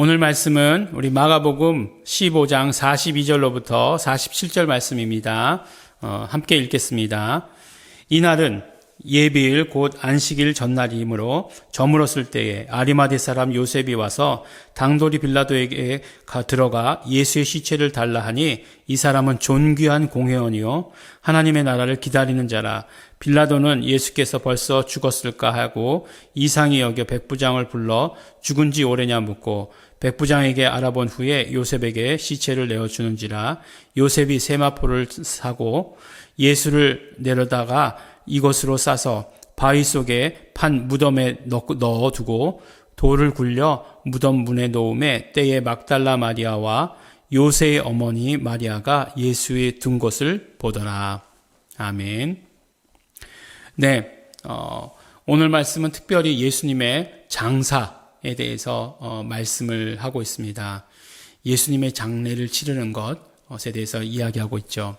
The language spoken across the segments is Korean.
오늘 말씀은 우리 마가복음 15장 42절로부터 47절 말씀입니다. 함께 읽겠습니다. 이날은 예비일 곧 안식일 전날이므로 저물었을 때에 아리마대 사람 요셉이 와서 당돌이 빌라도에게 들어가 예수의 시체를 달라 하니 이 사람은 존귀한 공회원이요 하나님의 나라를 기다리는 자라. 빌라도는 예수께서 벌써 죽었을까 하고 이상히 여겨 백부장을 불러 죽은 지 오래냐 묻고 백부장에게 알아본 후에 요셉에게 시체를 내어주는지라. 요셉이 세마포를 사고 예수를 내려다가 이것으로 싸서 바위 속에 판 무덤에 넣어두고 돌을 굴려 무덤 문에 놓음에 때에 막달라 마리아와 요새의 어머니 마리아가 예수의 둔 것을 보더라. 아멘. 네, 오늘 말씀은 특별히 예수님의 장사에 대해서 말씀을 하고 있습니다. 예수님의 장례를 치르는 것에 대해서 이야기하고 있죠.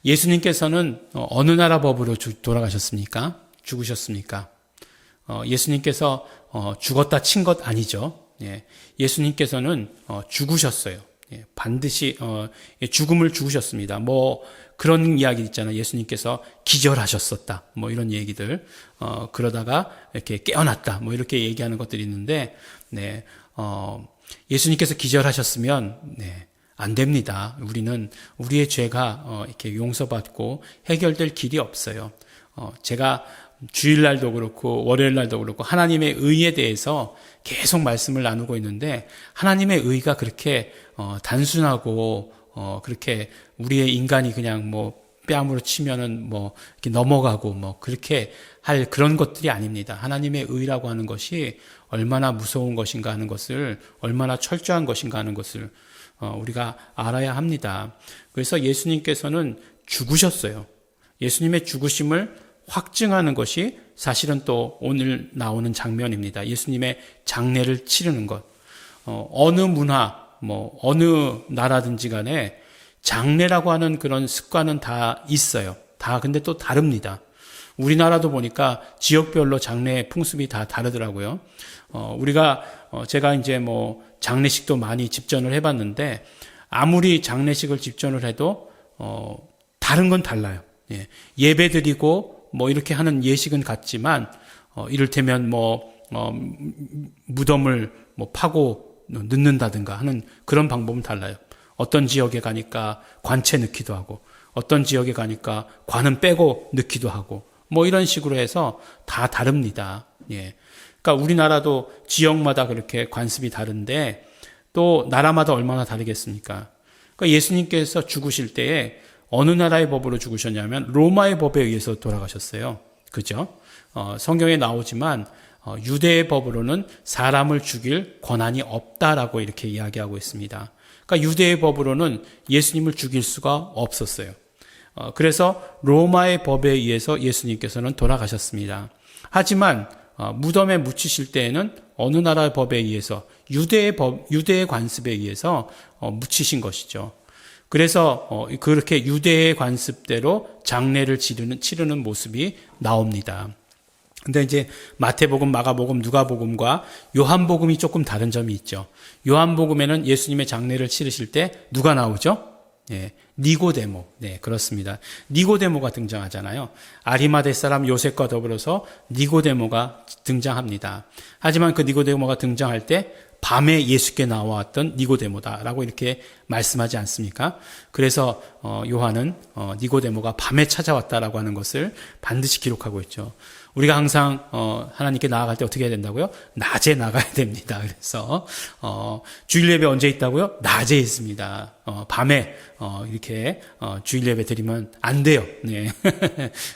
예수님께서는 어느 나라 법으로 돌아가셨습니까? 죽으셨습니까? 예수님께서 죽었다 친 것 아니죠. 예수님께서는 죽으셨어요. 반드시 죽음을 죽으셨습니다. 뭐 그런 이야기 있잖아요. 예수님께서 기절하셨었다. 뭐 이런 얘기들. 그러다가 이렇게 깨어났다. 뭐 이렇게 얘기하는 것들이 있는데, 예수님께서 기절하셨으면, 안 됩니다. 우리는 우리의 죄가 이렇게 용서받고 해결될 길이 없어요. 제가 주일날도 그렇고 월요일날도 그렇고 하나님의 의에 대해서 계속 말씀을 나누고 있는데 하나님의 의가 그렇게 단순하고 그렇게 우리의 인간이 그냥 뭐 뺨으로 치면은 뭐 이렇게 넘어가고 뭐 그렇게 할 그런 것들이 아닙니다. 하나님의 의라고 하는 것이 얼마나 무서운 것인가 하는 것을, 얼마나 철저한 것인가 하는 것을 우리가 알아야 합니다. 그래서 예수님께서는 죽으셨어요. 예수님의 죽으심을 확증하는 것이 사실은 또 오늘 나오는 장면입니다. 예수님의 장례를 치르는 것. 어느 문화, 뭐 어느 나라든지 간에 장례라고 하는 그런 습관은 다 있어요. 다 근데 또 다릅니다. 우리나라도 보니까 지역별로 장례 풍습이 다 다르더라고요. 제가 이제 뭐 장례식도 많이 집전을 해봤는데 아무리 장례식을 집전을 해도 다른 건 달라요. 예배 드리고 뭐 이렇게 하는 예식은 같지만 이를테면 무덤을 뭐 파고 넣는다든가 하는 그런 방법은 달라요. 어떤 지역에 가니까 관채 넣기도 하고 어떤 지역에 가니까 관은 빼고 넣기도 하고 뭐 이런 식으로 해서 다 다릅니다. 그러니까 우리나라도 지역마다 그렇게 관습이 다른데 또 나라마다 얼마나 다르겠습니까? 그러니까 예수님께서 죽으실 때에 어느 나라의 법으로 죽으셨냐면 로마의 법에 의해서 돌아가셨어요. 그죠? 성경에 나오지만 유대의 법으로는 사람을 죽일 권한이 없다라고 이렇게 이야기하고 있습니다. 그러니까 유대의 법으로는 예수님을 죽일 수가 없었어요. 그래서 로마의 법에 의해서 예수님께서는 돌아가셨습니다. 하지만 무덤에 묻히실 때에는 어느 나라의 법에 의해서 유대의 관습에 의해서 묻히신 것이죠. 그래서 그렇게 유대의 관습대로 장례를 치르는 모습이 나옵니다. 근데 이제 마태복음, 마가복음, 누가복음과 요한복음이 조금 다른 점이 있죠. 요한복음에는 예수님의 장례를 치르실 때 누가 나오죠? 니고데모. 그렇습니다. 니고데모가 등장하잖아요. 아리마대 사람 요셉과 더불어서 니고데모가 등장합니다. 하지만 그 니고데모가 등장할 때 밤에 예수께 나왔던 니고데모다라고 이렇게 말씀하지 않습니까? 그래서 요한은 니고데모가 밤에 찾아왔다라고 하는 것을 반드시 기록하고 있죠. 우리가 항상 하나님께 나아갈 때 어떻게 해야 된다고요? 낮에 나가야 됩니다. 그래서 주일 예배 언제 있다고요? 낮에 있습니다. 밤에 이렇게 주일 예배 드리면 안 돼요.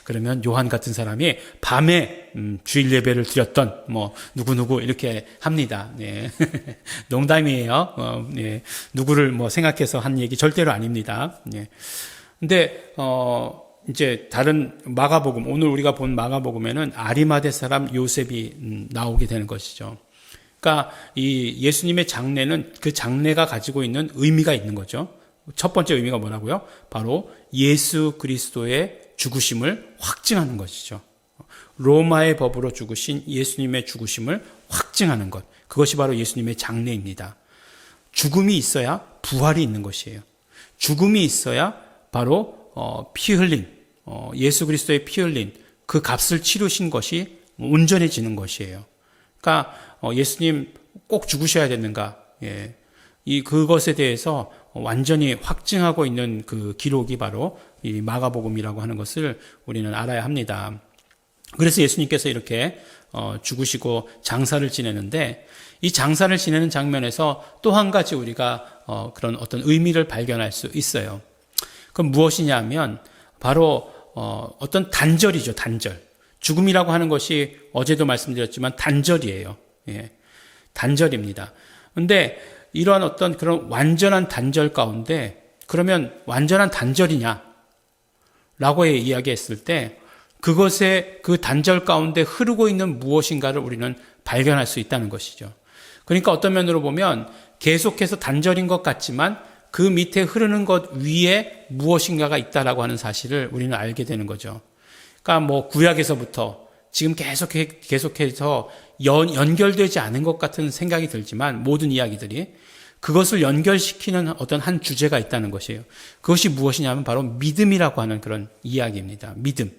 그러면 요한 같은 사람이 밤에 주일 예배를 드렸던 뭐 누구 이렇게 합니다. 농담이에요. 누구를 뭐 생각해서 한 얘기 절대로 아닙니다. 근데 이제 다른 마가복음, 오늘 우리가 본 마가복음에는 아리마대 사람 요셉이 나오게 되는 것이죠. 그러니까 이 예수님의 장례는 그 장례가 가지고 있는 의미가 있는 거죠. 첫 번째 의미가 뭐라고요? 바로 예수 그리스도의 죽으심을 확증하는 것이죠. 로마의 법으로 죽으신 예수님의 죽으심을 확증하는 것. 그것이 바로 예수님의 장례입니다. 죽음이 있어야 부활이 있는 것이에요. 죽음이 있어야 바로 피 흘린 예수 그리스도의 피 흘린 그 값을 치르신 것이 온전해지는 것이에요. 그러니까 예수님 꼭 죽으셔야 되는가? 예. 그것에 대해서 완전히 확증하고 있는 그 기록이 바로 이 마가복음이라고 하는 것을 우리는 알아야 합니다. 그래서 예수님께서 이렇게 죽으시고 장사를 지내는데, 이 장사를 지내는 장면에서 또 한 가지 우리가 그런 어떤 의미를 발견할 수 있어요. 그건 무엇이냐 하면 바로 어떤 단절이죠. 단절. 죽음이라고 하는 것이 어제도 말씀드렸지만 단절이에요. 예. 단절입니다. 그런데 이러한 어떤 그런 완전한 단절 가운데, 그러면 완전한 단절이냐? 라고 이야기했을 때 그것에 그 단절 가운데 흐르고 있는 무엇인가를 우리는 발견할 수 있다는 것이죠. 그러니까 어떤 면으로 보면 계속해서 단절인 것 같지만 그 밑에 흐르는 것 위에 무엇인가가 있다라고 하는 사실을 우리는 알게 되는 거죠. 그러니까 뭐 구약에서부터 지금 계속해서 연결되지 않은 것 같은 생각이 들지만 모든 이야기들이 그것을 연결시키는 어떤 한 주제가 있다는 것이에요. 그것이 무엇이냐면 바로 믿음이라고 하는 그런 이야기입니다. 믿음.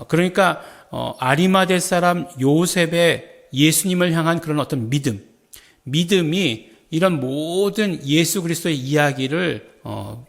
그러니까 아리마대 사람 요셉의 예수님을 향한 그런 어떤 믿음이 이런 모든 예수 그리스도의 이야기를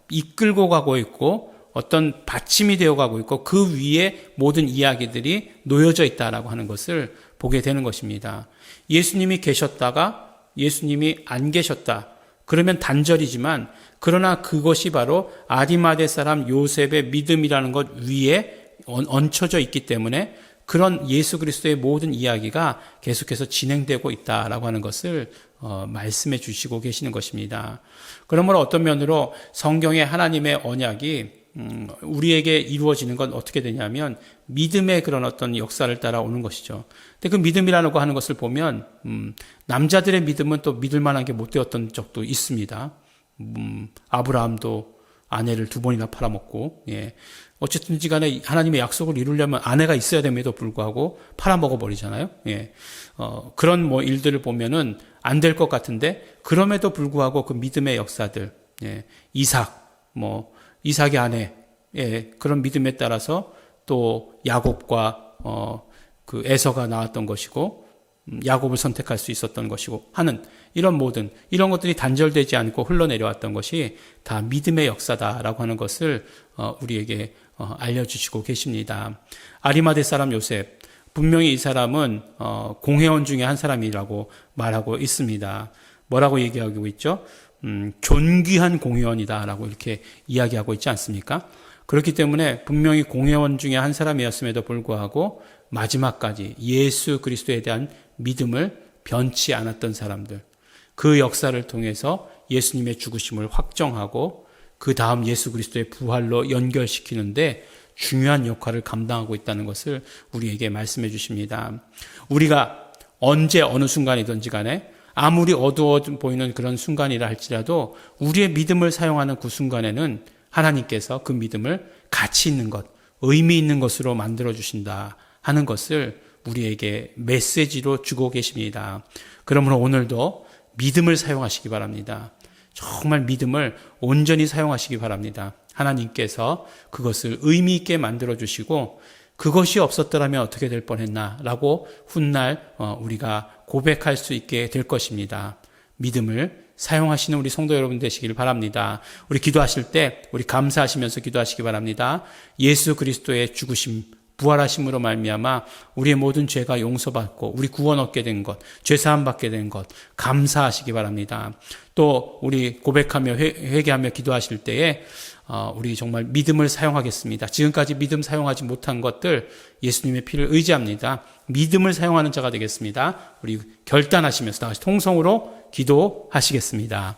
이끌고 가고 있고 어떤 받침이 되어 가고 있고 그 위에 모든 이야기들이 놓여져 있다라고 하는 것을 보게 되는 것입니다. 예수님이 계셨다가 예수님이 안 계셨다. 그러면 단절이지만 그러나 그것이 바로 아리마대 사람 요셉의 믿음이라는 것 위에 얹혀져 있기 때문에 그런 예수 그리스도의 모든 이야기가 계속해서 진행되고 있다라고 하는 것을 말씀해 주시고 계시는 것입니다. 그러므로 어떤 면으로 성경의 하나님의 언약이 우리에게 이루어지는 건 어떻게 되냐면 믿음의 그런 어떤 역사를 따라오는 것이죠. 근데 그 믿음이라는 거 하는 것을 보면 남자들의 믿음은 또 믿을 만한 게 못 되었던 적도 있습니다. 아브라함도 아내를 2번이나 팔아먹고, 예. 어쨌든지 간에 하나님의 약속을 이루려면 아내가 있어야 됨에도 불구하고 팔아먹어버리잖아요. 예. 그런 뭐 일들을 보면은 안 될 것 같은데, 그럼에도 불구하고 그 믿음의 역사들, 예. 이삭의 아내, 예. 그런 믿음에 따라서 또 야곱과, 그 에서가 나왔던 것이고, 야곱을 선택할 수 있었던 것이고 하는 이런 것들이 단절되지 않고 흘러내려왔던 것이 다 믿음의 역사다라고 하는 것을 우리에게 알려주시고 계십니다. 아리마대 사람 요셉, 분명히 이 사람은 공회원 중에 한 사람이라고 말하고 있습니다. 뭐라고 얘기하고 있죠? 존귀한 공회원이다라고 이렇게 이야기하고 있지 않습니까? 그렇기 때문에 분명히 공회원 중에 한 사람이었음에도 불구하고 마지막까지 예수 그리스도에 대한 믿음을 변치 않았던 사람들, 그 역사를 통해서 예수님의 죽으심을 확정하고 그 다음 예수 그리스도의 부활로 연결시키는데 중요한 역할을 감당하고 있다는 것을 우리에게 말씀해 주십니다. 우리가 언제 어느 순간이든지 간에 아무리 어두워 보이는 그런 순간이라 할지라도 우리의 믿음을 사용하는 그 순간에는 하나님께서 그 믿음을 가치 있는 것, 의미 있는 것으로 만들어 주신다 하는 것을 우리에게 메시지로 주고 계십니다. 그러므로 오늘도 믿음을 사용하시기 바랍니다. 정말 믿음을 온전히 사용하시기 바랍니다. 하나님께서 그것을 의미 있게 만들어 주시고 그것이 없었더라면 어떻게 될 뻔했나라고 훗날 우리가 고백할 수 있게 될 것입니다. 믿음을 사용하시는 우리 성도 여러분 되시길 바랍니다. 우리 기도하실 때 우리 감사하시면서 기도하시기 바랍니다. 예수 그리스도의 죽으심, 부활하심으로 말미암아 우리의 모든 죄가 용서받고 우리 구원 얻게 된 것, 죄사함 받게 된 것 감사하시기 바랍니다. 또 우리 고백하며 회개하며 기도하실 때에 우리 정말 믿음을 사용하겠습니다. 지금까지 믿음 사용하지 못한 것들 예수님의 피를 의지합니다. 믿음을 사용하는 자가 되겠습니다. 우리 결단하시면서 다시 통성으로 기도하시겠습니다.